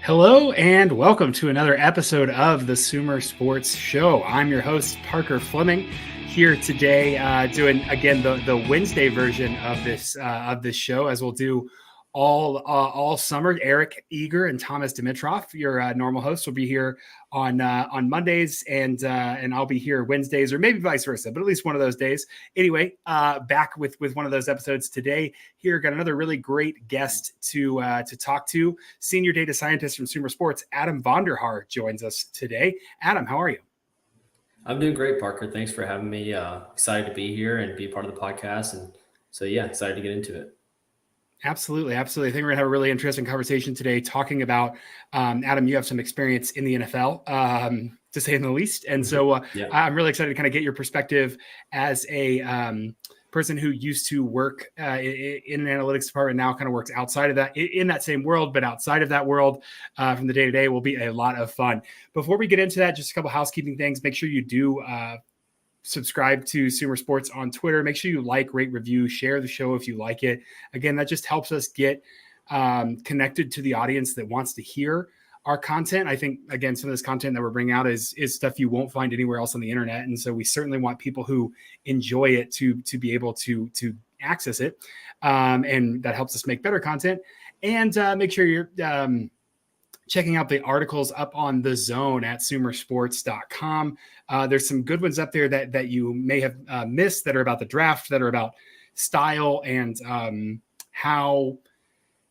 Hello and welcome to another episode of the Sumer Sports Show. I'm your host, Parker Fleming, here today doing again the Wednesday version of this show, as we'll do all summer. Eric Eager and Thomas Dimitrov, your normal hosts, will be here on Mondays, and I'll be here Wednesdays, or maybe vice versa, but at least one of those days. Anyway, back with one of those episodes today. Here, got another really great guest to talk to. Senior data scientist from Sumer Sports, Adam Vonder joins us today. Adam, how are you? I'm doing great, Parker. Thanks for having me. Excited to be here and be part of the podcast. And so, yeah, excited to get into it. Absolutely. I think we're going to have a really interesting conversation today talking about, Adam, you have some experience in the NFL, to say the least. And so I'm really excited to kind of get your perspective as a person who used to work in an analytics department, now kind of works outside of that, in that same world, but outside of that world from the day-to-day will be a lot of fun. Before we get into that, just a couple housekeeping things. Make sure you do subscribe to Sumer Sports on Twitter. Make sure you like, rate, review, share the show if you like it. Again, that just helps us get connected to the audience that wants to hear our content. I think, again, some of this content that we're bringing out is stuff you won't find anywhere else on the internet. And so we certainly want people who enjoy it to be able to access it. And that helps us make better content. And make sure you're checking out the articles up on The Zone at sumersports.com. There's some good ones up there that you may have missed that are about the draft, that are about style and how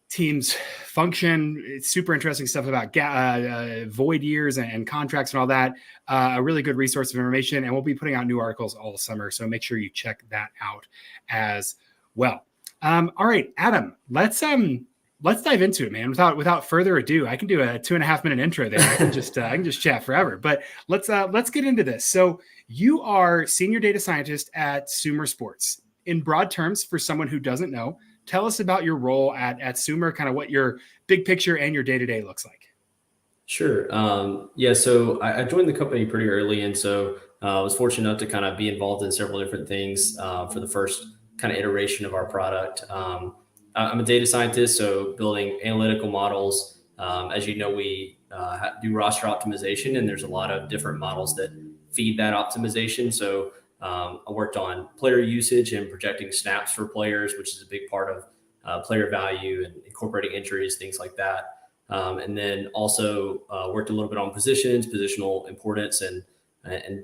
teams function. It's super interesting stuff about void years and contracts and all that. A really good resource of information, and we'll be putting out new articles all summer. So make sure you check that out as well. All right, Adam, let's dive into it, man. Without further ado, I can do a 2.5 minute intro there. I can just chat forever, but let's get into this. So you are senior data scientist at Sumer Sports. In broad terms, for someone who doesn't know, tell us about your role at Sumer, kind of what your big picture and your day-to-day looks like. Sure. So I joined the company pretty early. And so I was fortunate enough to kind of be involved in several different things for the first kind of iteration of our product. I'm a data scientist, so building analytical models. As you know, we do roster optimization, and there's a lot of different models that feed that optimization. So I worked on player usage and projecting snaps for players, which is a big part of player value and incorporating injuries, things like that. And then also worked a little bit on positional importance and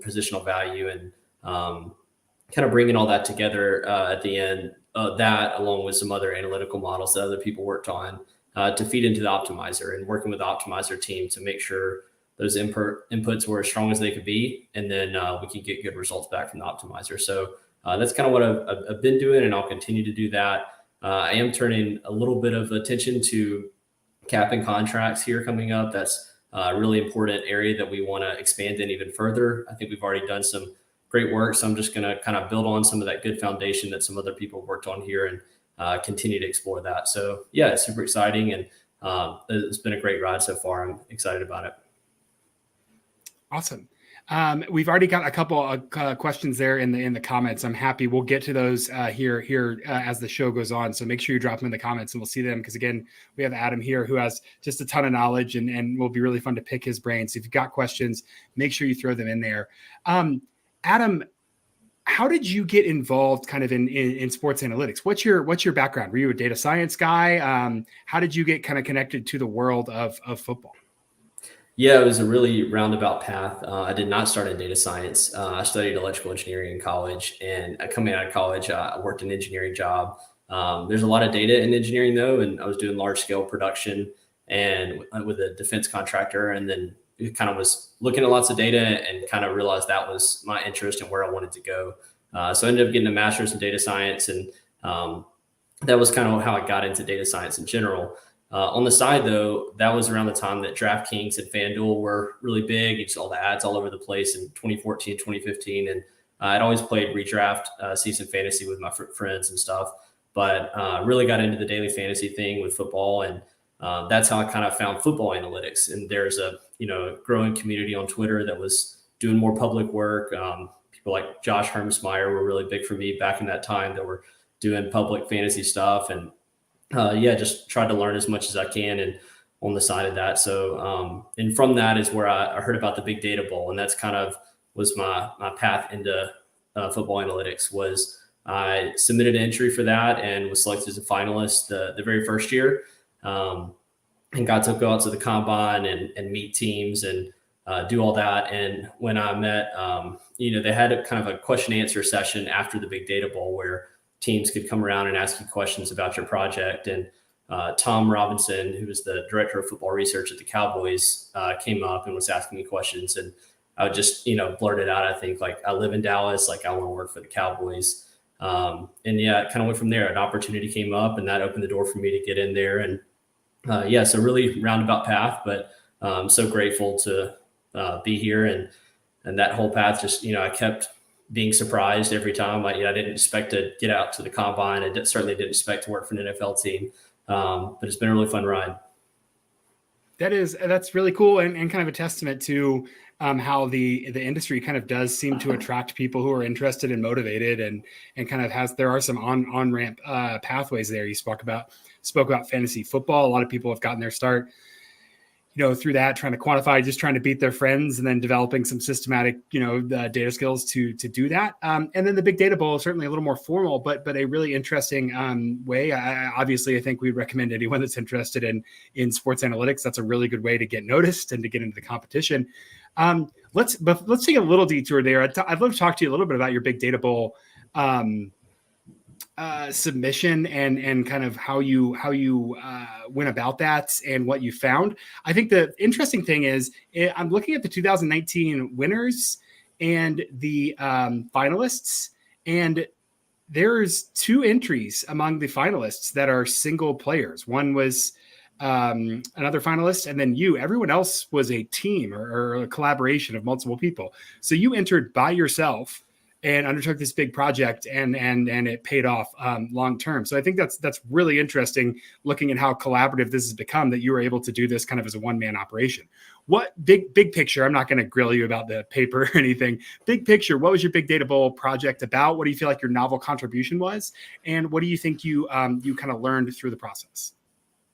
positional value, and kind of bringing all that together at the end. That, along with some other analytical models that other people worked on to feed into the optimizer, and working with the optimizer team to make sure those inputs were as strong as they could be, and then we can get good results back from the optimizer. So that's kind of what I've been doing, and I'll continue to do that. I am turning a little bit of attention to cap and contracts here coming up. That's a really important area that we want to expand in even further. I think we've already done some great work, so I'm just going to kind of build on some of that good foundation that some other people worked on here, and continue to explore that. So yeah, it's super exciting, and it's been a great ride so far. I'm excited about it. Awesome. We've already got a couple of questions there in the comments. I'm happy. We'll get to those here as the show goes on. So make sure you drop them in the comments, and we'll see them, because again, we have Adam here who has just a ton of knowledge, and will be really fun to pick his brain. So if you've got questions, make sure you throw them in there. Adam, how did you get involved kind of in sports analytics? What's your background? Were you a data science guy? How did you get kind of connected to the world of football? Yeah, it was a really roundabout path. I did not start in data science. I studied electrical engineering in college, and coming out of college, I worked an engineering job. There's a lot of data in engineering though, and I was doing large scale production and with a defense contractor, and then kind of was looking at lots of data and kind of realized that was my interest and where I wanted to go. So I ended up getting a master's in data science, and that was kind of how I got into data science in general. On the side though, that was around the time that DraftKings and FanDuel were really big. You saw the ads all over the place in 2014, 2015. And I'd always played redraft season fantasy with my friends and stuff, but really got into the daily fantasy thing with football. And that's how I kind of found football analytics. And there's a growing community on Twitter that was doing more public work. People like Josh Hermsmeyer were really big for me back in that time, that were doing public fantasy stuff. And just tried to learn as much as I can. And on the side of that. So, and from that is where I heard about the Big Data Bowl, and that's kind of was my path into football analytics. Was I submitted an entry for that and was selected as a finalist the very first year, and got to go out to the combine and meet teams and do all that. And when I met, they had a kind of a question and answer session after the Big Data Bowl where teams could come around and ask you questions about your project. And Tom Robinson, who was the director of football research at the Cowboys, came up and was asking me questions. And I would just, blurt it out. I think like, I live in Dallas, like I want to work for the Cowboys. And yeah, it kind of went from there. An opportunity came up and that opened the door for me to get in there. And so really roundabout path, but I'm so grateful to be here. And that whole path just, I kept being surprised every time. I didn't expect to get out to the combine. I certainly didn't expect to work for an NFL team. But it's been a really fun ride. That's really cool. And kind of a testament to how the industry kind of does seem to attract people who are interested and motivated and kind of there are some on-ramp pathways there. You spoke about fantasy football. A lot of people have gotten their start, through that, trying to quantify, just trying to beat their friends and then developing some systematic, data skills to do that. And then the Big Data Bowl is certainly a little more formal, but a really interesting way. I think we'd recommend anyone that's interested in sports analytics. That's a really good way to get noticed and to get into the competition. Let's take a little detour there. I'd love to talk to you a little bit about your Big Data Bowl submission and kind of how you went about that and what you found. I think the interesting thing is I'm looking at the 2019 winners and the finalists, and there's 2 entries among the finalists that are single players. One was another finalist, and then you. Everyone else was a team or a collaboration of multiple people. So you entered by yourself and undertook this big project, and it paid off long term. So I think that's really interesting, looking at how collaborative this has become, that you were able to do this kind of as a one-man operation. What big picture? I'm not going to grill you about the paper or anything. Big picture, what was your Big Data Bowl project about? What do you feel like your novel contribution was, and what do you think you kind of learned through the process?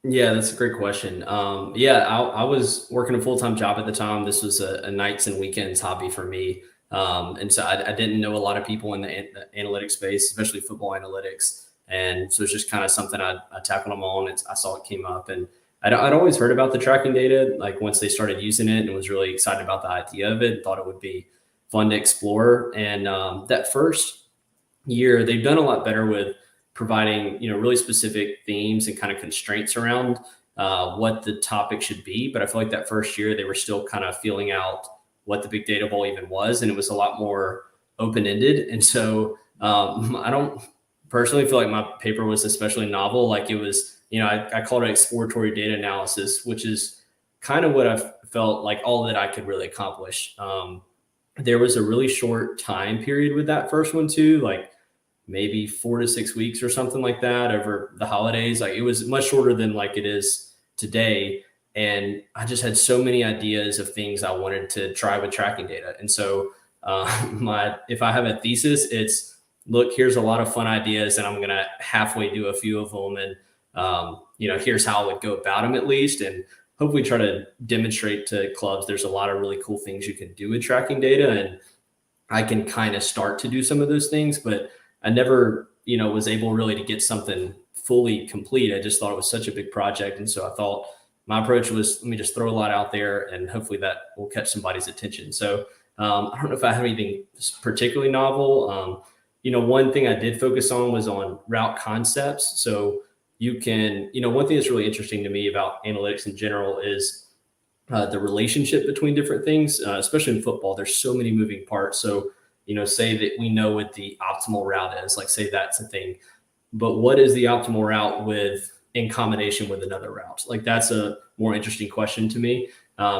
Yeah, that's a great question. I was working a full-time job at the time. This was a nights and weekends hobby for me. And so I didn't know a lot of people in the analytics space, especially football analytics. And so it's just kind of something I tackled them on. I saw it came up, and I'd always heard about the tracking data. Like once they started using it, and was really excited about the idea of it, thought it would be fun to explore. And that first year, they've done a lot better with providing, really specific themes and kind of constraints around what the topic should be. But I feel like that first year, they were still kind of feeling out what the Big Data Bowl even was. And it was a lot more open-ended. And so I don't personally feel like my paper was especially novel. Like it was, I called it exploratory data analysis, which is kind of what I felt like all that I could really accomplish. There was a really short time period with that first one too, like maybe 4 to 6 weeks or something like that over the holidays. Like it was much shorter than like it is today. And I just had so many ideas of things I wanted to try with tracking data. And so if I have a thesis, it's, look, here's a lot of fun ideas and I'm going to halfway do a few of them. And, here's how I would go about them at least. And hopefully try to demonstrate to clubs there's a lot of really cool things you can do with tracking data. And I can kind of start to do some of those things, but I never, was able really to get something fully complete. I just thought it was such a big project. And so I thought, my approach was, let me just throw a lot out there and hopefully that will catch somebody's attention. So I don't know if I have anything particularly novel. One thing I did focus on was on route concepts. So you can, one thing that's really interesting to me about analytics in general is the relationship between different things, especially in football. There's so many moving parts. So, say that we know what the optimal route is, like say that's a thing, but what is the optimal route in combination with another route? Like that's a more interesting question to me.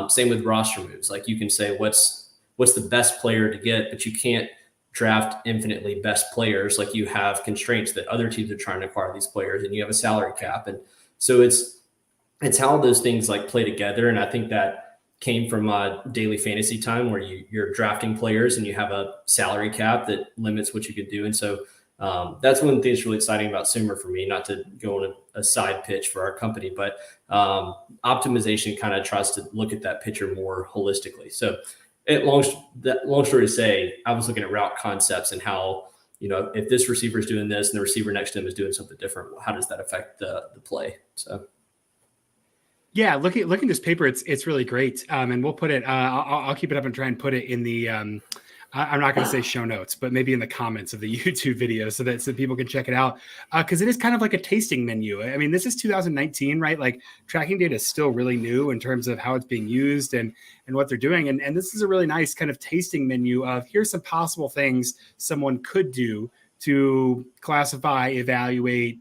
Same with roster moves. Like you can say what's the best player to get, but you can't draft infinitely best players. Like you have constraints that other teams are trying to acquire these players, and you have a salary cap. And so it's how those things like play together. And I think that came from my daily fantasy time where you're drafting players and you have a salary cap that limits what you could do. And so That's one thing that's really exciting about Sumer for me, not to go on a side pitch for our company, but optimization kind of tries to look at that picture more holistically. So long story to say, I was looking at route concepts and how, if this receiver is doing this and the receiver next to him is doing something different, how does that affect the play? So. Yeah, looking at this paper, it's really great. And we'll put it, I'll keep it up and try and put it in the, I'm not going to say show notes, but maybe in the comments of the YouTube video so that people can check it out. Cause it is kind of like a tasting menu. I mean, this is 2019, right? Like tracking data is still really new in terms of how it's being used and what they're doing. And this is a really nice kind of tasting menu of here's some possible things someone could do to classify, evaluate,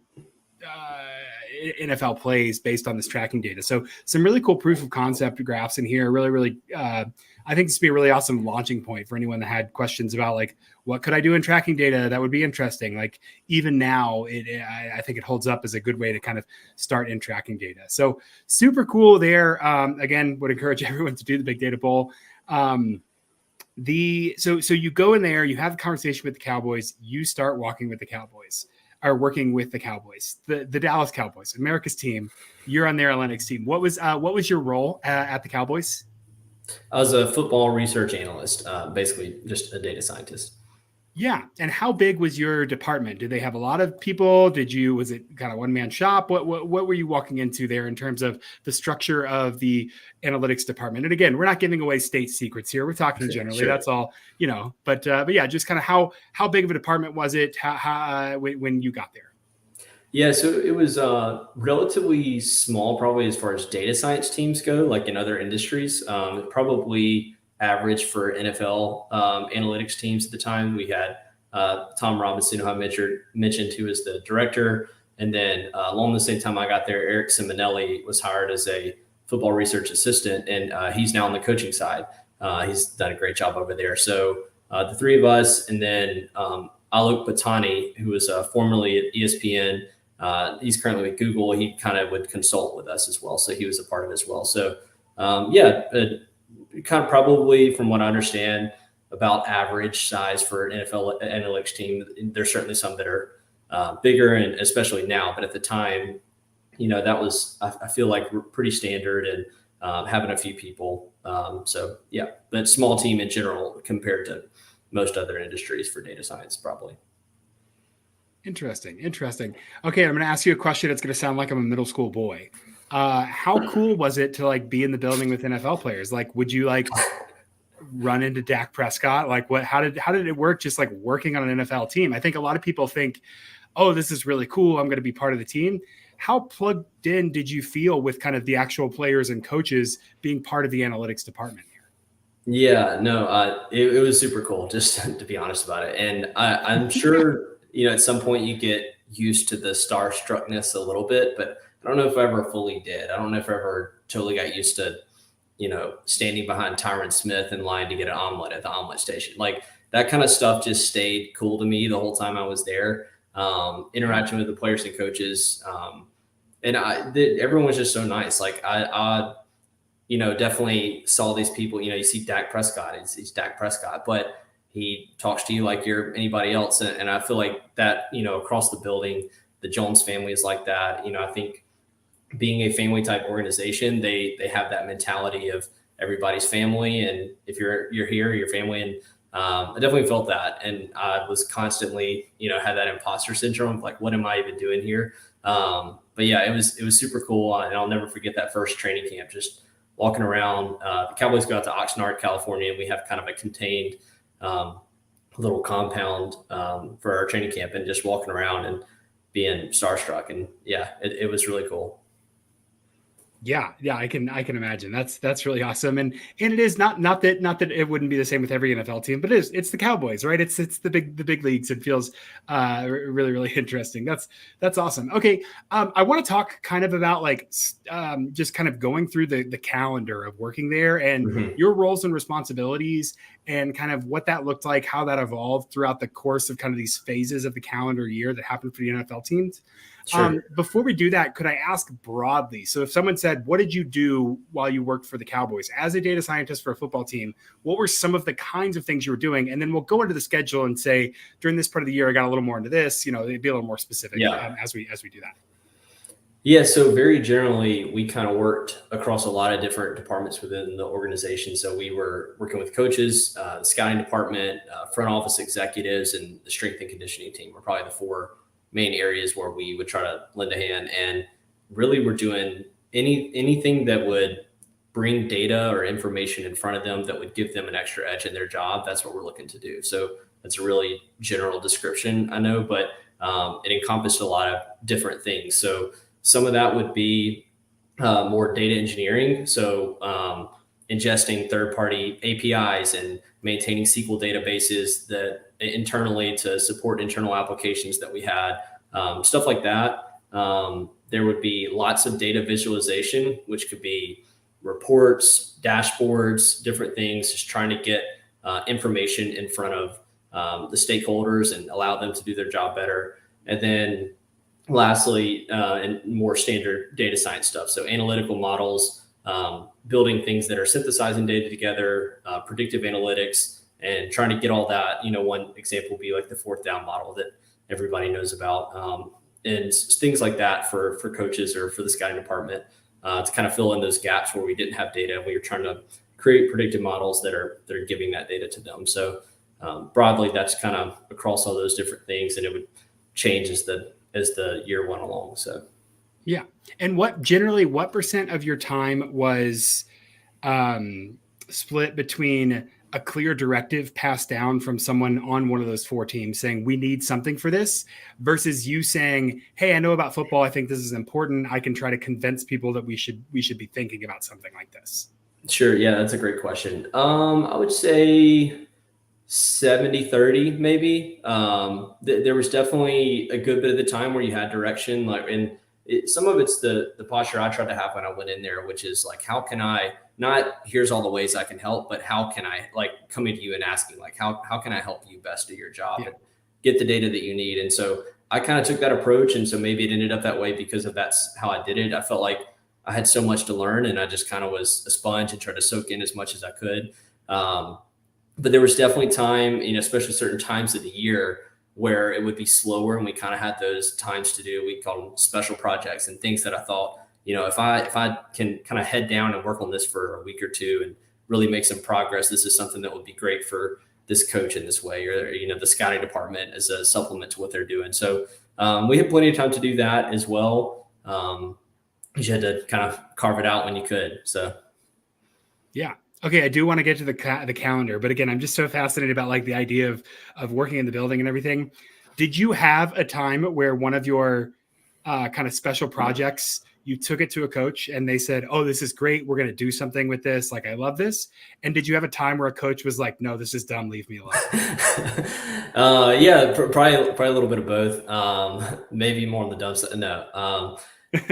NFL plays based on this tracking data. So some really cool proof of concept graphs in here. Really, I think this would be a really awesome launching point for anyone that had questions about like, what could I do in tracking data that would be interesting? Like even now, I think it holds up as a good way to kind of start in tracking data. So super cool there. Again, would encourage everyone to do the Big Data Bowl. So you go in there, you have a conversation with the Cowboys, you start walking with the Cowboys. Are working with the Cowboys, the Dallas Cowboys, America's team. You're on their analytics team. What was your role at the Cowboys? I was a football research analyst, basically just a data scientist. Yeah. And how big was your department? Did they have a lot of people? Was it kind of one man shop? What were you walking into there in terms of the structure of the analytics department? And again, we're not giving away state secrets here. We're talking generally. Sure. That's all, but yeah, just kind of how big of a department was it when you got there? Yeah, so it was relatively small, probably as far as data science teams go, like in other industries. Probably average for NFL analytics teams at the time. We had Tom Robinson, who I mentioned, who was the director. And then along the same time I got there, Eric Simonelli was hired as a football research assistant, and he's now on the coaching side. He's done a great job over there. So the three of us, and then Alok Batani, who was formerly at ESPN. He's currently with Google. He kind of would consult with us as well. So he was a part of it as well. So kind of probably, from what I understand, about average size for an NFL analytics team. There's certainly some that are bigger, and especially now. But at the time, that was, I feel like, pretty standard, and having a few people. But small team in general compared to most other industries for data science, probably. Interesting. Okay, I'm going to ask you a question. It's going to sound like I'm a middle school boy. How cool was it to like be in the building with NFL players? Like, would you like run into Dak Prescott? Like, how did it work? Just like working on an NFL team. I think a lot of people think, oh, this is really cool, I'm going to be part of the team. How plugged in did you feel with kind of the actual players and coaches being part of the analytics department here? Yeah, no, it was super cool, just to be honest about it. And I'm sure, at some point you get used to the starstruckness a little bit, but I don't know if I ever fully did. I don't know if I ever totally got used to, standing behind Tyron Smith in line to get an omelet at the omelet station. Like that kind of stuff just stayed cool to me the whole time I was there. Interacting with the players and coaches. And everyone was just so nice. Like I definitely saw these people, you see Dak Prescott, he's Dak Prescott, but he talks to you like you're anybody else. And I feel like that, across the building, the Jones family is like that. I think being a family type organization, they have that mentality of everybody's family. And if you're here, your family. And I definitely felt that. And I was constantly, had that imposter syndrome of like, what am I even doing here? But yeah, it was super cool. And I'll never forget that first training camp, just walking around. The Cowboys go out to Oxnard, California, and we have kind of a contained little compound for our training camp, and just walking around and being starstruck. And yeah, it was really cool. Yeah, I can imagine. That's really awesome. And it is not that it wouldn't be the same with every NFL team, but it's the Cowboys, right? It's the big leagues. It feels really, really interesting. That's awesome. Okay. I want to talk kind of about like just kind of going through the calendar of working there and your roles and responsibilities and kind of what that looked like, how that evolved throughout the course of kind of these phases of the calendar year that happened for the NFL teams. Sure. Before we do that, could I ask broadly? So if someone said, what did you do while you worked for the Cowboys as a data scientist for a football team? What were some of the kinds of things you were doing? And then we'll go into the schedule and say, during this part of the year, I got a little more into this, it'd be a little more specific as we do that. Yeah, so very generally, we kind of worked across a lot of different departments within the organization. So we were working with coaches, the scouting department, front office executives, and the strength and conditioning team were probably the four main areas where we would try to lend a hand. And really, we're doing anything that would bring data or information in front of them that would give them an extra edge in their job. That's what we're looking to do. So that's a really general description, I know, but it encompassed a lot of different things. So some of that would be more data engineering. So ingesting third-party APIs and maintaining SQL databases that internally to support internal applications that we had, stuff like that. There would be lots of data visualization, which could be reports, dashboards, different things, just trying to get information in front of the stakeholders and allow them to do their job better. And then lastly, and more standard data science stuff. So analytical models, building things that are synthesizing data together, predictive analytics, and trying to get all that. One example would be like the fourth down model that everybody knows about, and things like that for coaches or for the scouting department to kind of fill in those gaps where we didn't have data. We were trying to create predictive models that are giving that data to them. So broadly, that's kind of across all those different things, and it would change as the year went along. So, yeah. And what percent of your time was split between a clear directive passed down from someone on one of those four teams saying, we need something for this, versus you saying, hey, I know about football. I think this is important. I can try to convince people that we should be thinking about something like this. Sure. Yeah, that's a great question. I would say 70-30 maybe. There was definitely a good bit of the time where you had direction, some of it's the posture I tried to have when I went in there, which is like, how can I not, here's all the ways I can help, but how can I coming to you and asking how can I help you best do your job and get the data that you need? And so I kind of took that approach. And so maybe it ended up that way because of that's how I did it. I felt like I had so much to learn and I just kind of was a sponge and tried to soak in as much as I could. But there was definitely time, especially certain times of the year where it would be slower, and we kind of had those times to do, we call them special projects and things that I thought, if I can kind of head down and work on this for a week or two and really make some progress, this is something that would be great for this coach in this way, or, the scouting department as a supplement to what they're doing. So we had plenty of time to do that as well. You had to kind of carve it out when you could. So. Yeah. Okay, I do want to get to the calendar, but again, I'm just so fascinated about the idea of working in the building and everything. Did you have a time where one of your kind of special projects, you took it to a coach and they said, "Oh, this is great. We're going to do something with this. I love this." And did you have a time where a coach was like, "No, this is dumb. Leave me alone"? Yeah, probably a little bit of both. Maybe more on the dumb side. No.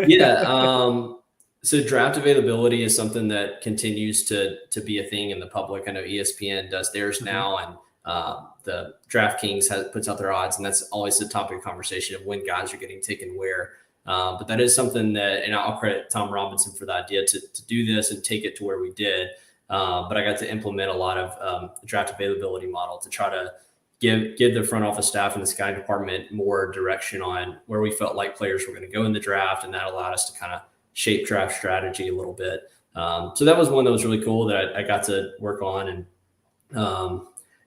Yeah. So draft availability is something that continues to be a thing in the public. I know ESPN does theirs now, and the DraftKings puts out their odds, and that's always the topic of conversation of when guys are getting taken where. But that is something that, and I'll credit Tom Robinson for the idea to do this and take it to where we did. But I got to implement a lot of draft availability model to try to give the front office staff and the scouting department more direction on where we felt like players were going to go in the draft, and that allowed us to kind of shape draft strategy a little bit. So that was one that was really cool that I got to work on. And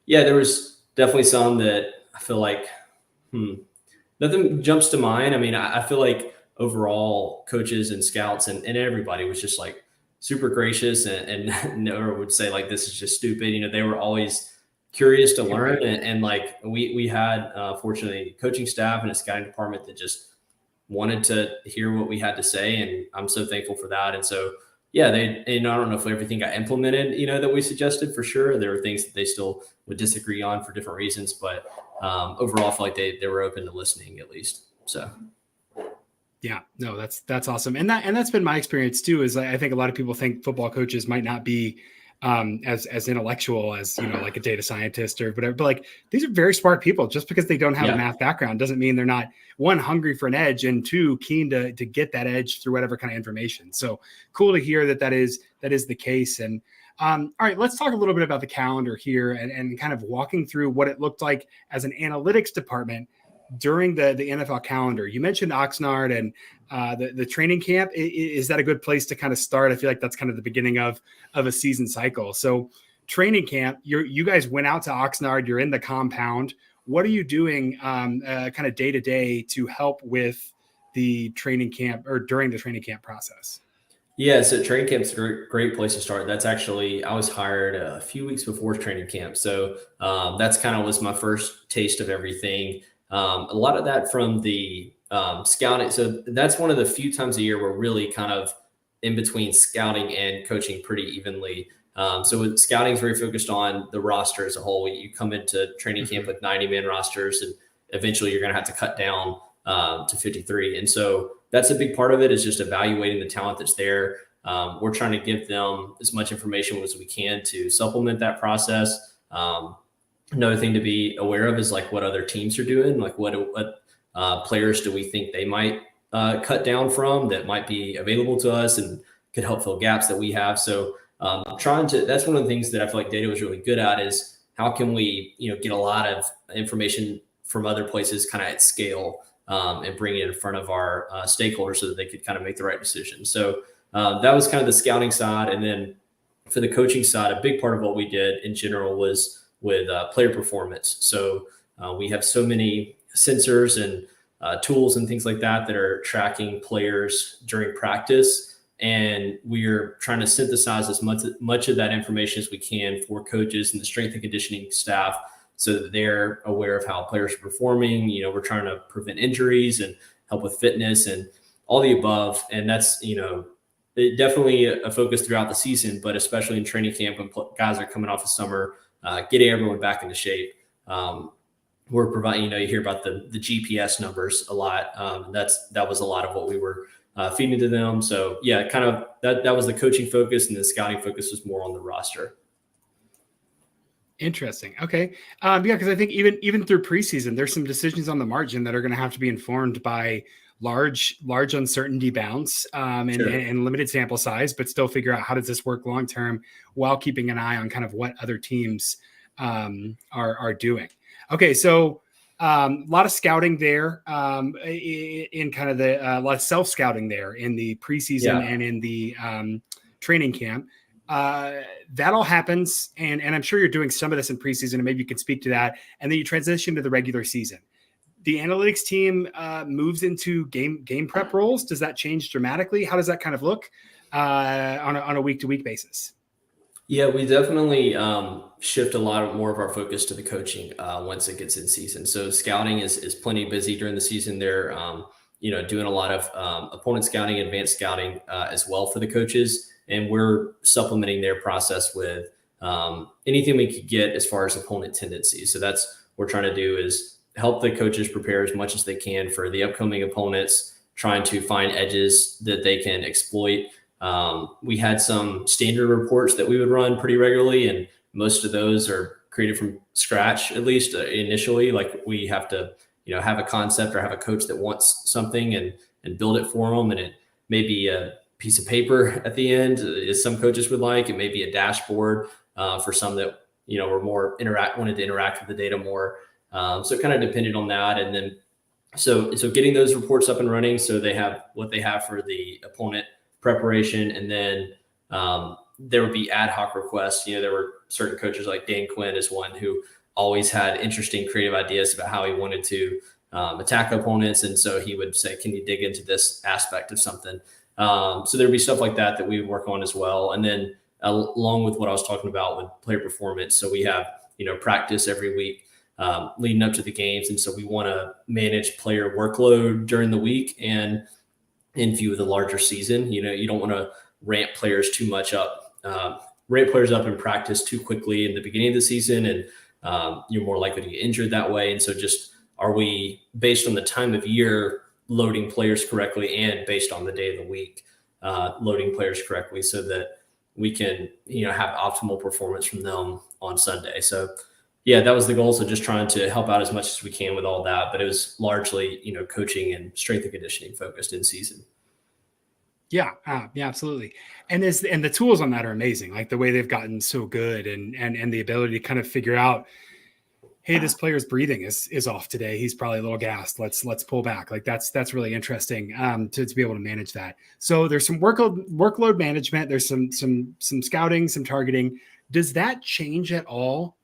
there was definitely some that I feel like, nothing jumps to mind. I mean, I feel like overall coaches and scouts and everybody was just super gracious and never would say this is just stupid. They were always curious to learn. And we had, fortunately, coaching staff and a scouting department that just wanted to hear what we had to say. And I'm so thankful for that. And so, I don't know if everything got implemented, that we suggested for sure. There were things that they still would disagree on for different reasons, but overall, I feel like they were open to listening at least. So. Yeah, no, that's awesome. And that's been my experience too, is I think a lot of people think football coaches might not be as intellectual as, like a data scientist or whatever. But like, these are very smart people. Just because they don't have a math background doesn't mean they're not, one, hungry for an edge, and two, keen to get that edge through whatever kind of information. So cool to hear that is the case. And all right, let's talk a little bit about the calendar here and kind of walking through what it looked like as an analytics department during the NFL calendar. You mentioned Oxnard and the training camp. Is that a good place to kind of start? I feel like that's kind of the beginning of a season cycle. So training camp, you guys went out to Oxnard, you're in the compound. What are you doing kind of day to day to help with the training camp or during the training camp process? Yeah, so training camp's a great place to start. That's actually, I was hired a few weeks before training camp. So that's kind of was my first taste of everything. A lot of that from the scouting. So that's one of the few times a year we're really kind of in between scouting and coaching pretty evenly. So with scouting is very focused on the roster as a whole. You come into training camp with 90-man rosters, and eventually you're going to have to cut down to 53. And so that's a big part of it, is just evaluating the talent that's there. We're trying to give them as much information as we can to supplement that process. Another thing to be aware of is like what other teams are doing, like what players do we think they might cut down from that might be available to us and could help fill gaps that we have. So that's one of the things that I feel like data was really good at, is how can we, get a lot of information from other places kind of at scale and bring it in front of our stakeholders so that they could kind of make the right decision. So that was kind of the scouting side. And then for the coaching side, a big part of what we did in general was with player performance. So we have so many sensors and tools and things like that are tracking players during practice. And we're trying to synthesize as much of that information as we can for coaches and the strength and conditioning staff so that they're aware of how players are performing. We're trying to prevent injuries and help with fitness and all the above. And that's, definitely a focus throughout the season, but especially in training camp when guys are coming off of summer, getting everyone back into shape. We're providing, you hear about the GPS numbers a lot. That was a lot of what we were feeding to them. So yeah, kind of that was the coaching focus, and the scouting focus was more on the roster. Interesting. Okay. Yeah, because I think even through preseason, there's some decisions on the margin that are going to have to be informed by large uncertainty bounds and limited sample size, but still figure out how does this work long term while keeping an eye on kind of what other teams are doing. Okay, so a lot of scouting there in kind of a lot of self scouting there in the preseason and in the training camp. That all happens, and I'm sure you're doing some of this in preseason, and maybe you can speak to that. And then you transition to the regular season. The analytics team moves into game prep roles. Does that change dramatically? How does that kind of look on a week-to-week basis? Yeah, we definitely shift a lot more of our focus to the coaching once it gets in season. So scouting is plenty busy during the season. They're doing a lot of opponent scouting, advanced scouting as well for the coaches. And we're supplementing their process with anything we could get as far as opponent tendencies. So that's what we're trying to do, is help the coaches prepare as much as they can for the upcoming opponents, trying to find edges that they can exploit. We had some standard reports that we would run pretty regularly, and most of those are created from scratch, at least initially. Like we have to, have a concept or have a coach that wants something and build it for them. And it may be a piece of paper at the end, as some coaches would like. It may be a dashboard for some that, were more wanted to interact with the data more. So it kind of depended on that. And then, so getting those reports up and running, so they have what they have for the opponent preparation. And then there would be ad hoc requests. There were certain coaches, like Dan Quinn is one, who always had interesting creative ideas about how he wanted to attack opponents. And so he would say, can you dig into this aspect of something? So there'd be stuff like that we would work on as well. And then along with what I was talking about with player performance. So we have, practice every week leading up to the games. And so we want to manage player workload during the week and in view of the larger season. You don't want to ramp players too much up, ramp players up in practice too quickly in the beginning of the season. And you're more likely to get injured that way. And so just, are we, based on the time of year, loading players correctly, and based on the day of the week, loading players correctly, so that we can, have optimal performance from them on Sunday. So yeah, that was the goal. So just trying to help out as much as we can with all that, but it was largely, coaching and strength and conditioning focused in season. Yeah, yeah, absolutely. And the tools on that are amazing. Like the way they've gotten so good and the ability to kind of figure out, hey, this player's breathing is off today. He's probably a little gassed. Let's pull back. Like that's really interesting to be able to manage that. So there's some workload management. There's some scouting, some targeting. Does that change at all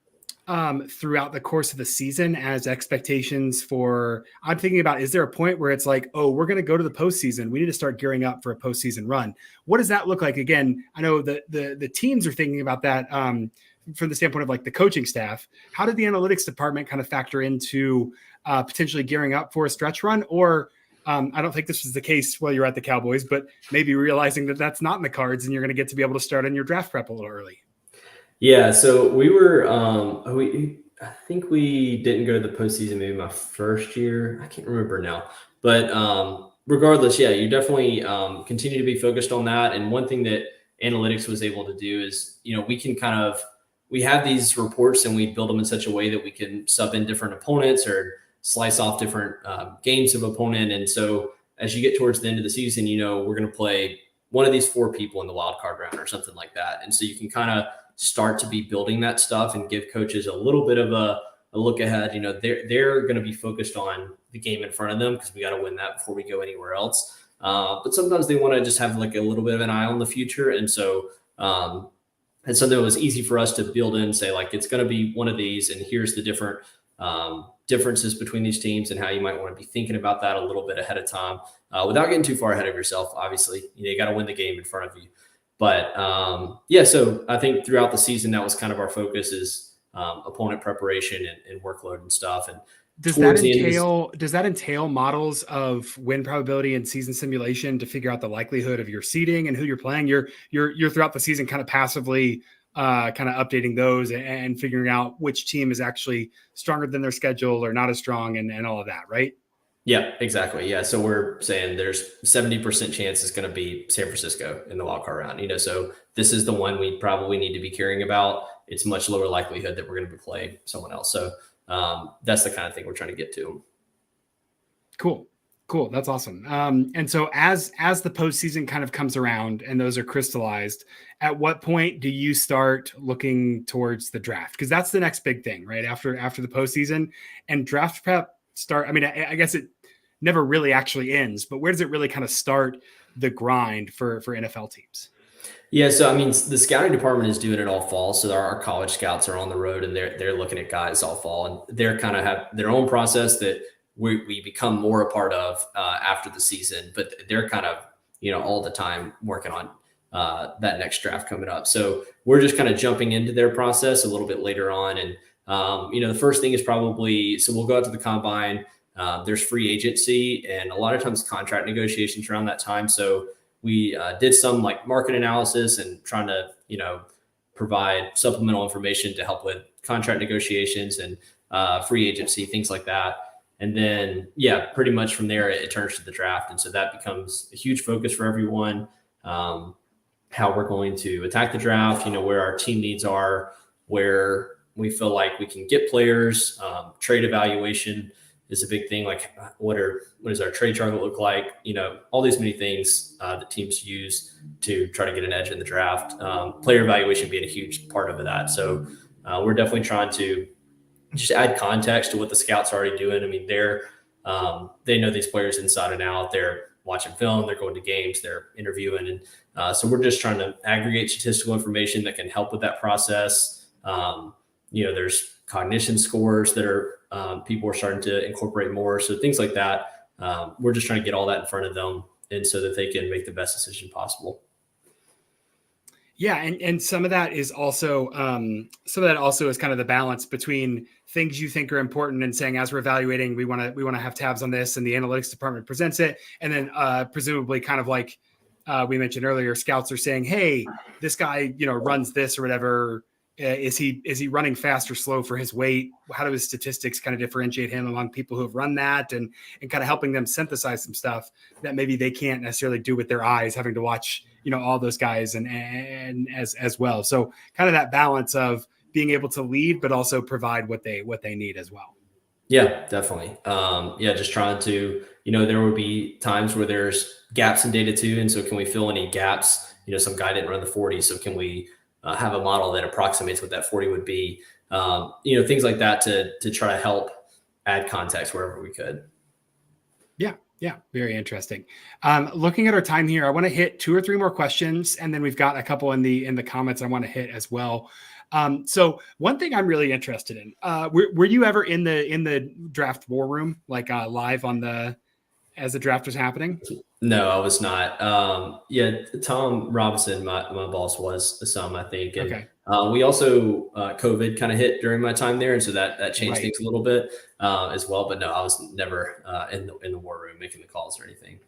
throughout the course of the season as expectations for, I'm thinking about, is there a point where it's like, oh, we're going to go to the postseason. We need to start gearing up for a postseason run. What does that look like? Again, I know the teams are thinking about that from the standpoint of like the coaching staff. How did the analytics department kind of factor into potentially gearing up for a stretch run? Or I don't think this was the case while you're at the Cowboys, but maybe realizing that that's not in the cards and you're going to get to be able to start on your draft prep a little early. Yeah, so we were. I think we didn't go to the postseason maybe my first year. I can't remember now, but regardless, yeah, you definitely continue to be focused on that. And one thing that analytics was able to do is, we have these reports and we build them in such a way that we can sub in different opponents or slice off different games of opponent. And so as you get towards the end of the season, we're going to play one of these 4 people in the wild card round or something like that. And so you can kind of start to be building that stuff and give coaches a little bit of a look ahead. They're going to be focused on the game in front of them because we got to win that before we go anywhere else. But sometimes they want to just have like a little bit of an eye on the future. And so it's something that was easy for us to build in and say, like, it's going to be one of these, and here's the different differences between these teams and how you might want to be thinking about that a little bit ahead of time without getting too far ahead of yourself. Obviously, you got to win the game in front of you. But so I think throughout the season, that was kind of our focus is opponent preparation and workload and stuff. And does that entail models of win probability and season simulation to figure out the likelihood of your seeding and who you're playing? You're throughout the season kind of passively kind of updating those and figuring out which team is actually stronger than their schedule or not as strong and all of that, right? Yeah, exactly. Yeah. So we're saying there's 70% chance it's going to be San Francisco in the wild card round, so this is the one we probably need to be caring about. It's much lower likelihood that we're going to be playing someone else. So that's the kind of thing we're trying to get to. Cool. That's awesome. And so as the postseason kind of comes around and those are crystallized, at what point do you start looking towards the draft? Because that's the next big thing, right? After the postseason and draft prep start. I mean, I guess it never really actually ends, but where does it really kind of start the grind for NFL teams? Yeah. So, I mean, the scouting department is doing it all fall. So our college scouts are on the road and they're looking at guys all fall, and they're kind of have their own process that we become more a part of after the season, but they're kind of, all the time working on that next draft coming up. So we're just kind of jumping into their process a little bit later on. And, the first thing is probably, so we'll go out to the combine. There's free agency and a lot of times contract negotiations around that time. So we did some like market analysis and trying to, provide supplemental information to help with contract negotiations and free agency, things like that. And then, pretty much from there, it turns to the draft. And so that becomes a huge focus for everyone, how we're going to attack the draft, where our team needs are, where we feel like we can get players. Trade evaluation is a big thing. Like what does our trade chart look like? All these many things that teams use to try to get an edge in the draft. Player evaluation being a huge part of that. So we're definitely trying to just add context to what the scouts are already doing. I mean, they know these players inside and out. They're watching film, they're going to games, they're interviewing. And so we're just trying to aggregate statistical information that can help with that process. There's cognition scores that are people are starting to incorporate more. So things like that. We're just trying to get all that in front of them and so that they can make the best decision possible. Yeah. And some of that is also, is kind of the balance between things you think are important and saying, as we're evaluating, we want to have tabs on this, and the analytics department presents it. And then presumably kind of like we mentioned earlier, scouts are saying, hey, this guy, runs this or whatever. Is he running fast or slow for his weight? How do his statistics kind of differentiate him among people who have run that, and kind of helping them synthesize some stuff that maybe they can't necessarily do with their eyes, having to watch, all those guys and as well. So kind of that balance of being able to lead, but also provide what they need as well. Yeah, definitely. Just trying to, there would be times where there's gaps in data too. And so can we fill any gaps? Some guy didn't run the 40. So can we have a model that approximates what that 40 would be? Things like that to try to help add context wherever we could. Yeah. Very interesting. Looking at our time here, I want to hit 2 or 3 more questions, and then we've got a couple in the comments I want to hit as well. So one thing I'm really interested in, were you ever in the draft war room, like live as the draft was happening? No, I was not. Tom Robinson, my boss, was some, I think. And okay. We also, COVID kind of hit during my time there. And so that changed Right. things a little bit as well. But no, I was never in the war room making the calls or anything.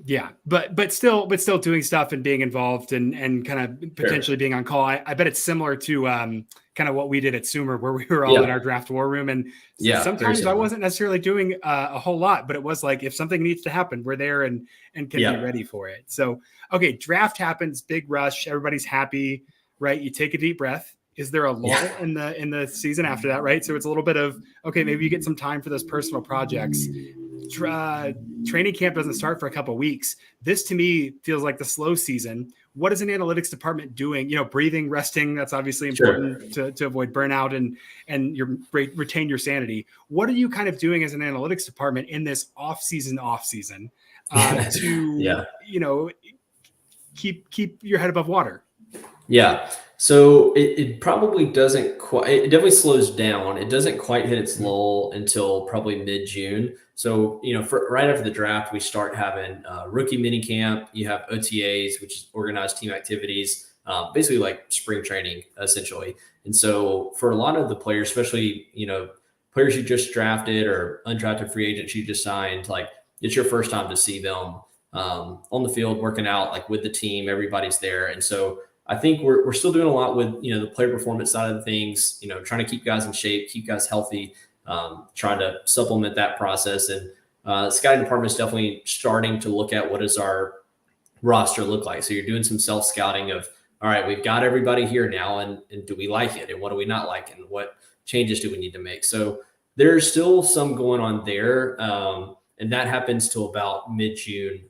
Yeah, but still doing stuff and being involved and kind of potentially being on call. I bet it's similar to kind of what we did at Sumer, where we were all in our draft war room. And sometimes I wasn't necessarily doing a whole lot, but it was like, if something needs to happen, we're there and can be ready for it. So, okay, draft happens, big rush, everybody's happy, right? You take a deep breath. Is there a lull in the season after that, right? So it's a little bit of, okay, maybe you get some time for those personal projects. Training camp doesn't start for a couple of weeks. This to me feels like the slow season. What is an analytics department doing? Breathing, resting. That's obviously important to avoid burnout and retain your sanity. What are you kind of doing as an analytics department in this off season to keep your head above water? Yeah. So it probably doesn't quite, it definitely slows down. It doesn't quite hit its lull until probably mid-June. So, right after the draft, we start having rookie mini camp. You have OTAs, which is organized team activities, basically like spring training, essentially. And so for a lot of the players, especially, players you just drafted or undrafted free agents you just signed, like it's your first time to see them on the field working out, like with the team, everybody's there. And so I think we're still doing a lot with, the player performance side of the things, trying to keep guys in shape, keep guys healthy, trying to supplement that process. And the scouting department is definitely starting to look at what does our roster look like. So you're doing some self-scouting of, all right, we've got everybody here now, and do we like it? And what do we not like? And what changes do we need to make? So there's still some going on there. And that happens till about mid-June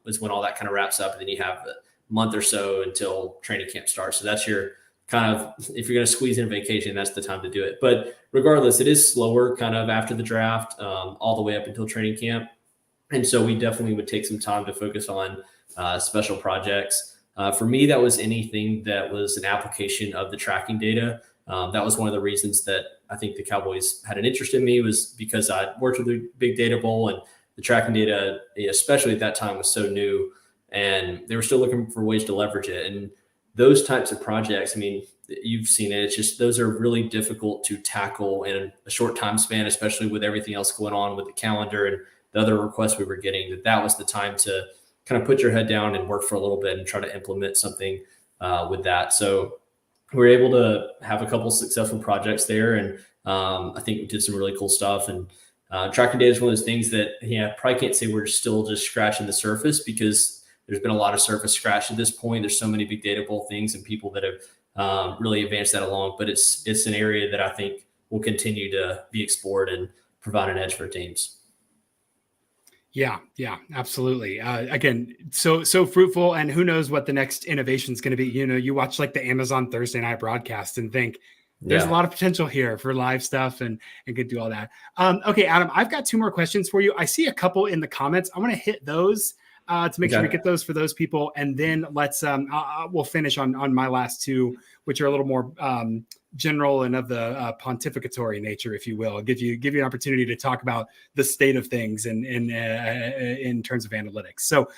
is when all that kind of wraps up. And then you have the month or so until training camp starts. So that's your kind of, if you're going to squeeze in vacation, that's the time to do it. But regardless, it is slower kind of after the draft, all the way up until training camp. And so we definitely would take some time to focus on special projects. For me, that was anything that was an application of the tracking data. That was one of the reasons that I think the Cowboys had an interest in me, was because I worked with the Big Data Bowl, and the tracking data, especially at that time, was so new. And they were still looking for ways to leverage it. And those types of projects, I mean, you've seen it. It's just, those are really difficult to tackle in a short time span, especially with everything else going on with the calendar and the other requests we were getting. That was the time to kind of put your head down and work for a little bit and try to implement something with that. So we were able to have a couple successful projects there. And I think we did some really cool stuff. And tracking data is one of those things that, probably can't say we're still just scratching the surface, because there's been a lot of surface scratch at this point. There's so many Big Data Bowl things and people that have really advanced that along. But it's an area that I think will continue to be explored and provide an edge for teams. Yeah, absolutely. Again, so fruitful, and who knows what the next innovation is going to be. You watch like the Amazon Thursday night broadcast and think there's a lot of potential here for live stuff and could do all that. Okay, Adam, I've got 2 more questions for you. I see a couple in the comments. I want to hit those to make sure we get those for those people. And then let's, we'll finish on my last 2, which are a little more general and of the pontificatory nature, if you will. I'll give you an opportunity to talk about the state of things in terms of analytics. So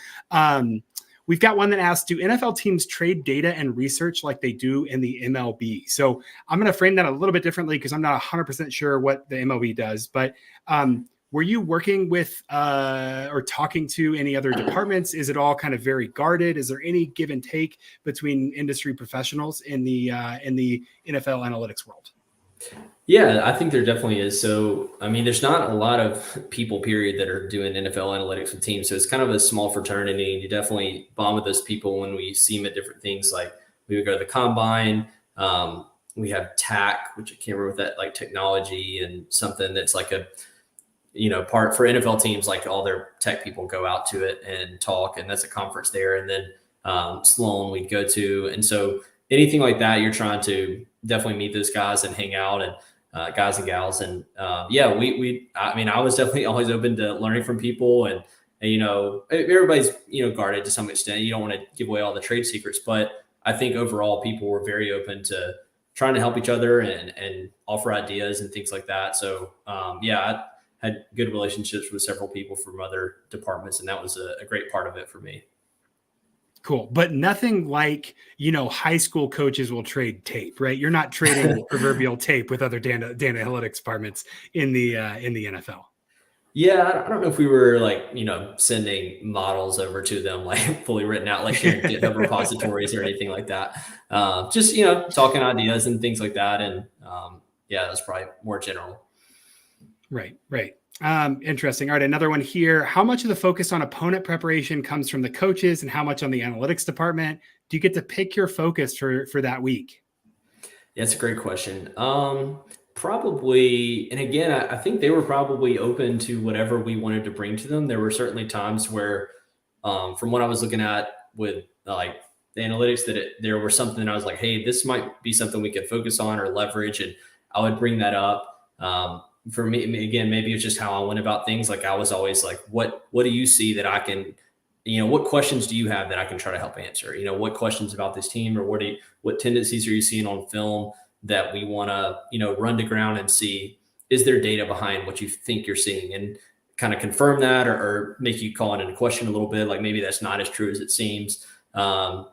we've got one that asks, do NFL teams trade data and research like they do in the MLB? So I'm going to frame that a little bit differently, because I'm not 100% sure what the MLB does, but were you working with or talking to any other departments? Is it all kind of very guarded? Is there any give and take between industry professionals in the NFL analytics world? Yeah, I think there definitely is. So, I mean, there's not a lot of people, period, that are doing NFL analytics with teams. So it's kind of a small fraternity. And you definitely bond with those people when we see them at different things. Like we would go to the combine. We have TAC, which I can't remember what that, like technology and something that's like a, part for NFL teams, like all their tech people go out to it and talk. And that's a conference there. And then Sloan we'd go to. And so anything like that, you're trying to definitely meet those guys and hang out and guys and gals. And I was definitely always open to learning from people and everybody's, guarded to some extent. You don't want to give away all the trade secrets, but I think overall people were very open to trying to help each other and offer ideas and things like that. So I had good relationships with several people from other departments, and that was a great part of it for me. Cool. But nothing like, high school coaches will trade tape, right? You're not trading proverbial tape with other data analytics departments in the NFL. Yeah, I don't know if we were like, sending models over to them, like fully written out, like sharing GitHub repositories or anything like that. Just, talking ideas and things like that. And that's probably more general. Right. Interesting. All right. Another one here. How much of the focus on opponent preparation comes from the coaches and how much on the analytics department? Do you get to pick your focus for that week? Yeah, that's a great question. Probably. And again, I think they were probably open to whatever we wanted to bring to them. There were certainly times where, from what I was looking at with like the analytics, there were something I was like, hey, this might be something we could focus on or leverage. And I would bring that up. For me, again, maybe it's just how I went about things. Like I was always like, what do you see that I can, what questions do you have that I can try to help answer? What questions about this team or what tendencies are you seeing on film that we want to, run to ground and see, is there data behind what you think you're seeing and kind of confirm that or make you call it into question a little bit. Like maybe that's not as true as it seems. But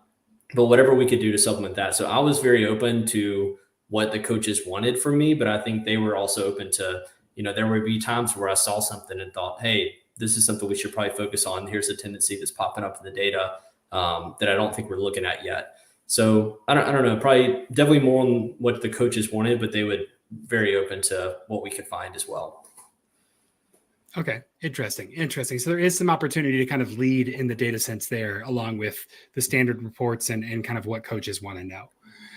whatever we could do to supplement that. So I was very open to what the coaches wanted from me, but I think they were also open to, there would be times where I saw something and thought, hey, this is something we should probably focus on. Here's a tendency that's popping up in the data that I don't think we're looking at yet. So I don't know, probably definitely more on what the coaches wanted, but they would very open to what we could find as well. Okay. Interesting. So there is some opportunity to kind of lead in the data sense there, along with the standard reports and kind of what coaches want to know.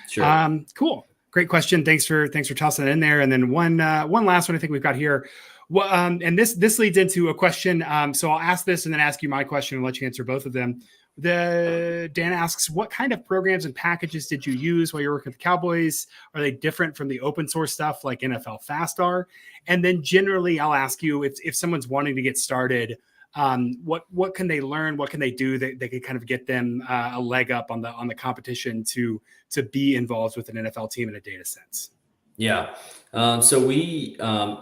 Sure. Cool. Great question. Thanks for tossing it in there. And then one last one I think we've got here. Well, and this leads into a question. So I'll ask this and then ask you my question and let you answer both of them. Dan asks, what kind of programs and packages did you use while you were working with the Cowboys? Are they different from the open source stuff like NFL FastR? And then generally, I'll ask you if someone's wanting to get started, what can they learn? What can they do that they could kind of get them a leg up on the competition to be involved with an NFL team in a data sense? Yeah. So we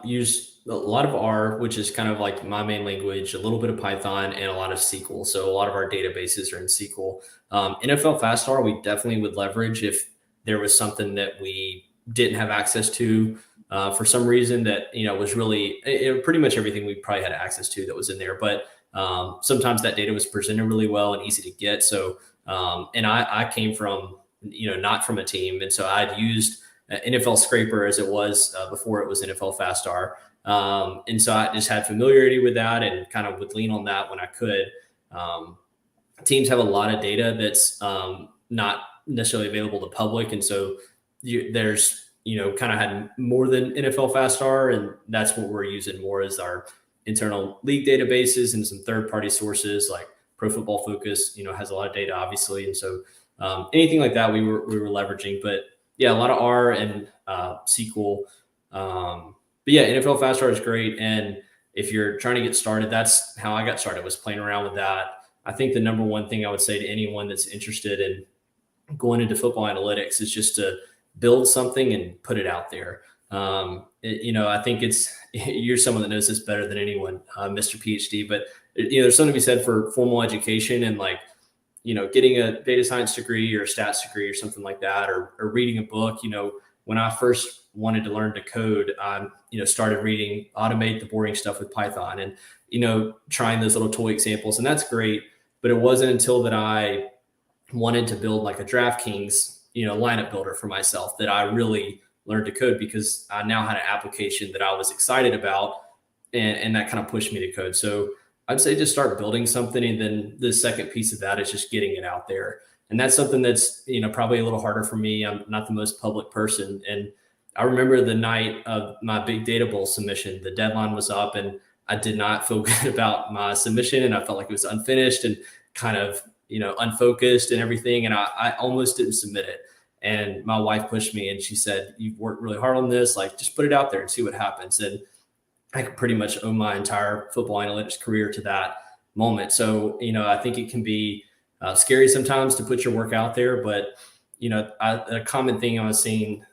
use a lot of R, which is kind of like my main language, a little bit of Python and a lot of SQL. So a lot of our databases are in SQL. NFL FastR, we definitely would leverage if there was something that we didn't have access to for some reason that, was really pretty much everything we probably had access to that was in there. But sometimes that data was presented really well and easy to get. So, and I came from, not from a team. And so I'd used NFL Scraper as it was before it was NFL FastR. And so I just had familiarity with that and kind of would lean on that when I could. Teams have a lot of data that's not necessarily available to public. And so there's, kind of had more than NFL FastR, and that's what we're using more as our internal league databases and some third-party sources like Pro Football Focus, has a lot of data, obviously. And so anything like that we were leveraging. But yeah, a lot of R and SQL. But yeah, NFL FastR is great. And if you're trying to get started, that's how I got started, was playing around with that. I think the number one thing I would say to anyone that's interested in going into football analytics is just to build something and put it out there. I think you're someone that knows this better than anyone, Mr. PhD, but there's something to be said for formal education and like, getting a data science degree or a stats degree or something like that, or reading a book, when I first wanted to learn to code, I, started reading Automate the Boring Stuff with Python and, trying those little toy examples. And that's great. But it wasn't until that I wanted to build like a DraftKings, lineup builder for myself that I really learned to code, because I now had an application that I was excited about, and that kind of pushed me to code. So I'd say just start building something. And then the second piece of that is just getting it out there. And that's something that's, probably a little harder for me. I'm not the most public person. And I remember the night of my big data bowl submission, the deadline was up and I did not feel good about my submission. And I felt like it was unfinished and kind of, unfocused and everything. And I almost didn't submit it. And my wife pushed me and she said, "You've worked really hard on this. Like, just put it out there and see what happens." And I could pretty much owe my entire football analytics career to that moment. So, I think it can be scary sometimes to put your work out there, but, a common thing I was seeing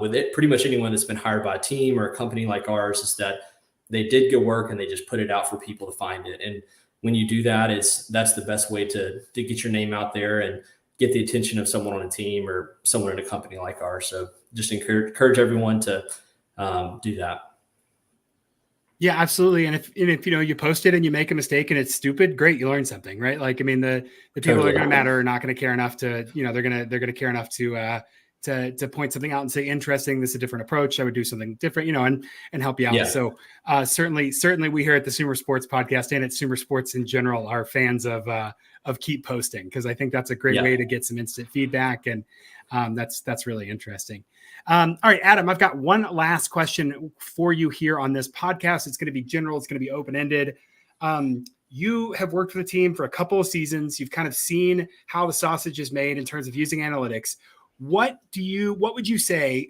with it, pretty much anyone that's been hired by a team or a company like ours, is that they did good work and they just put it out for people to find it. And when you do that, that's the best way to get your name out there and get the attention of someone on a team or someone in a company like ours. So just encourage everyone to do that. Yeah, absolutely. And if you post it and you make a mistake and it's stupid, great, you learn something, right? Like, I mean, the people that are going to matter are not going to care enough to, they're going to care enough to point something out and say, interesting, this is a different approach. I would do something different, and help you out. Yeah. So certainly we here at the Sumer Sports Podcast and at Sumer Sports in general are fans of keep posting, because I think that's a great way to get some instant feedback. And that's really interesting. All right, Adam, I've got one last question for you here on this podcast. It's going to be general. It's going to be open-ended. You have worked for the team for a couple of seasons. You've kind of seen how the sausage is made in terms of using analytics. What would you say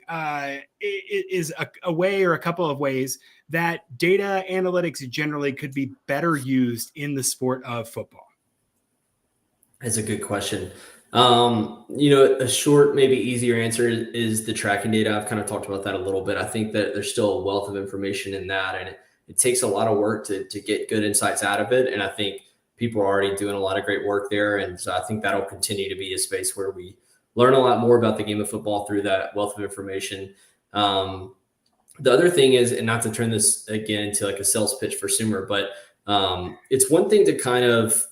is a way or a couple of ways that data analytics generally could be better used in the sport of football? That's a good question. A short, maybe easier answer is the tracking data. I've kind of talked about that a little bit. I think that there's still a wealth of information in that, and it takes a lot of work to get good insights out of it. And I think people are already doing a lot of great work there. And so I think that'll continue to be a space where we learn a lot more about the game of football through that wealth of information. The other thing is, and not to turn this again into like a sales pitch for Sumer, but it's one thing to kind of,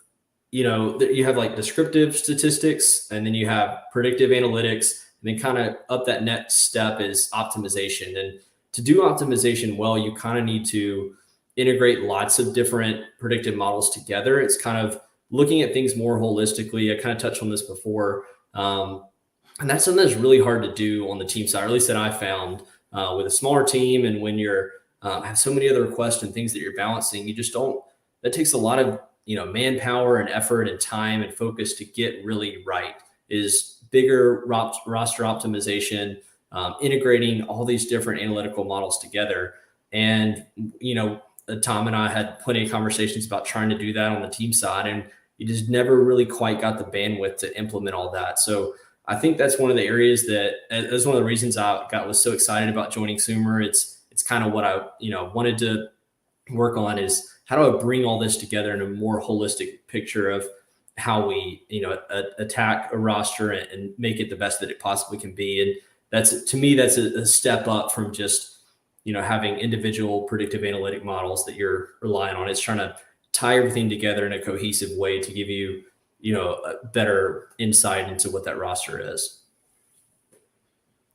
you have like descriptive statistics, and then you have predictive analytics, and then kind of up that next step is optimization. And to do optimization well, you kind of need to integrate lots of different predictive models together. It's kind of looking at things more holistically. I kind of touched on this before. And that's something that's really hard to do on the team side, or at least that I found with a smaller team. And when you're have so many other requests and things that you're balancing, that takes a lot of, manpower and effort and time and focus to get really right. Is bigger roster optimization, integrating all these different analytical models together. And, Tom and I had plenty of conversations about trying to do that on the team side, and you just never really quite got the bandwidth to implement all that. So I think that's one of the areas that's one of the reasons I was so excited about joining Sumer. It's kind of what I, wanted to work on, is how do I bring all this together in a more holistic picture of how we, attack a roster and make it the best that it possibly can be. And that's a step up from just, having individual predictive analytic models that you're relying on. It's trying to tie everything together in a cohesive way to give you, a better insight into what that roster is.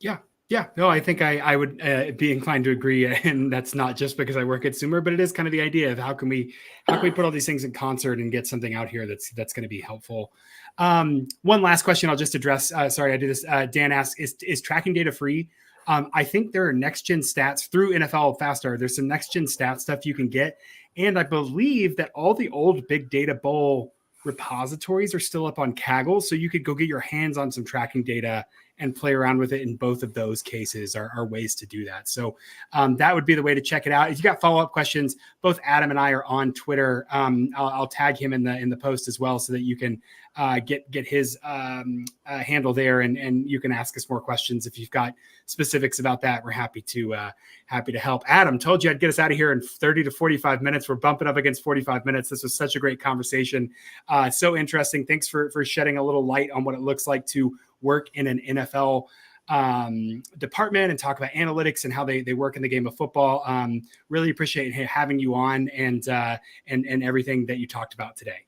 Yeah. No, I think I would be inclined to agree. And that's not just because I work at Sumer, but it is kind of the idea of how can we put all these things in concert and get something out here that's going to be helpful. One last question I'll just address. Sorry, I do this. Dan asks, is tracking data free? I think there are next-gen stats through NFL Faster. There's some next-gen stat stuff you can get. And I believe that all the old Big Data Bowl repositories are still up on Kaggle. So you could go get your hands on some tracking data and play around with it. In both of those cases are ways to do that. So that would be the way to check it out. If you got follow-up questions, both Adam and I are on Twitter. I'll tag him in the post as well, so that you can get his handle there, and you can ask us more questions if you've got specifics about that. We're happy to help. Adam, told you I'd get us out of here in 30 to 45 minutes. We're bumping up against 45 minutes. This was such a great conversation. So interesting. Thanks for shedding a little light on what it looks like to work in an NFL department and talk about analytics and how they work in the game of football. Really appreciate having you on and everything that you talked about today.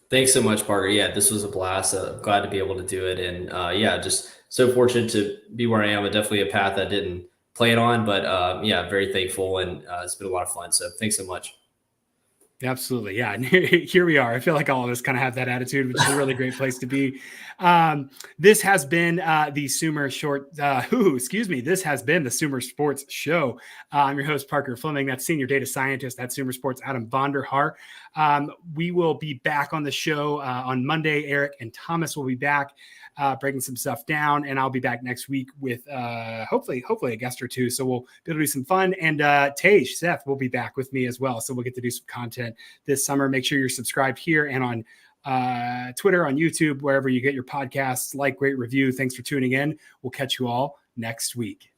Thanks so much, Parker. Yeah, this was a blast. Glad to be able to do it. And yeah, just so fortunate to be where I am. Definitely a path I didn't plan on, but yeah, very thankful. And it's been a lot of fun. So thanks so much. Absolutely. Yeah. And here we are. I feel like all of us kind of have that attitude, which is a really great place to be. This has been the Sumer This has been the Sumer Sports Show. I'm your host, Parker Fleming. That's Senior Data Scientist at Sumer Sports, Adam Vonder, Haar. We will be back on the show on Monday. Eric and Thomas will be back breaking some stuff down, and I'll be back next week with hopefully a guest or two. So we'll be able to do some fun. And Seth will be back with me as well. So we'll get to do some content this summer. Make sure you're subscribed here and on Twitter, on YouTube, wherever you get your podcasts. Like, rate, review. Thanks for tuning in. We'll catch you all next week.